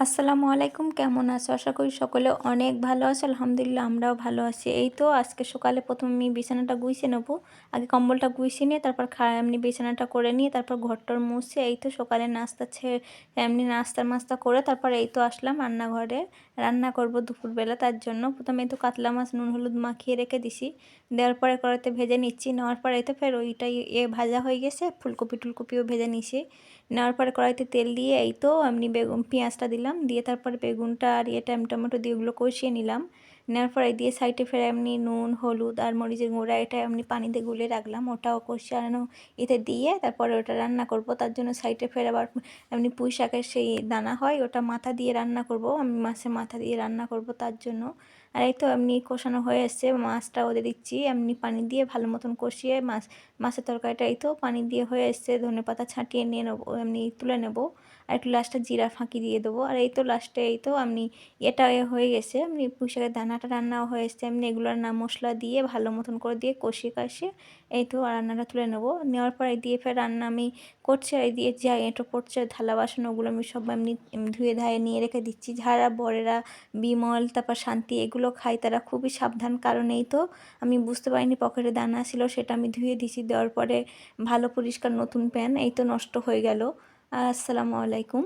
আসসালামু আলাইকুম, কেমন আছো? আশা করি সকলে অনেক ভালো আছো। আলহামদুলিল্লাহ আমরাও ভালো আছি। এই তো আজকে সকালে প্রথমে আমি বিছানাটা গুছিয়ে নেবো। আগে কম্বলটা গুছিয়ে নিয়ে তারপর এমনি বিছানাটা করে নিয়ে তারপর ঘরটর মুছে এই তো সকালে নাস্তা এমনি নাস্তা করে তারপর এই তো আসলাম রান্নাঘরে। রান্না করব দুপুরবেলা, তার জন্য প্রথমে এই তো কাতলা মাছ নুন হলুদ মাখিয়ে রেখে দিছি। দেওয়ার পরে কড়াইতে ভেজে নিচ্ছি। নেওয়ার পরে এই তো ফের ওইটাই ভাজা হয়ে গেছে। ফুলকপি টুলকপিও ভেজে নিছি। নেওয়ার পরে কড়াইতে তেল দিয়ে এই তো এমনি বেগুন পেঁয়াজটা দিলাম, দিয়ে তারপরে বেগুনটা আর টমেটো দিয়ে ওগুলো কষিয়ে নিলাম। নেওয়ার পরে দিয়ে সাইডে ফের এমনি নুন হলুদ আর মরিচের গুঁড়া এটা এমনি পানিতে গুলে রাখলাম, ওটাও কষিয়ানো এতে দিয়ে তারপরে ওটা রান্না করব। তার জন্য সাইডে ফের আবার এমনি পুঁই শাকের সেই দানা হয় ওটা মাথা দিয়ে রান্না করব, আমি মাছের মাথা দিয়ে রান্না করব তার জন্য। আর এই তো এমনি কষানো হয়ে এসছে, মাছটা ওদের দিচ্ছি এমনি পানি দিয়ে ভালো মতন কষিয়ে মাছের তরকারিটা এই তো পানি দিয়ে হয়ে এসছে। ধনেপাতা ছাঁটিয়ে নিয়ে নেবো, এমনি তুলে নেব। আর একটু লাস্টে জিরা ফাঁকি দিয়ে দেবো। আর এই তো লাস্টে এই তো এমনি এটা হয়ে গেছে, এমনি পুঁই শাকের দানাটা রান্নাও হয়ে এসছে। এমনি এগুলোর নাম মশলা দিয়ে ভালো মতন করে দিয়ে কষিয়ে এই তো রান্নাটা তুলে নেবো। নেওয়ার পর এই দিয়ে ফের রান্না আমি করছি। আর এই দিয়ে যা এঁটো পড়ছে থালা বাসন ওগুলো আমি সব এমনি ধুয়ে ধায়ে নিয়ে রেখে দিচ্ছি। যারা বরেরা বিমল তারপর শান্তি এগুলো খায় তারা খুবই সাবধান, কারণ এই তো আমি বুঝতে পারিনি পকেটে দানা ছিল, সেটা আমি ধুয়ে দিছি। দেওয়ার পরে ভালো পরিষ্কার নতুন প্যান এই তো নষ্ট হয়ে গেল। আসসালামু আলাইকুম।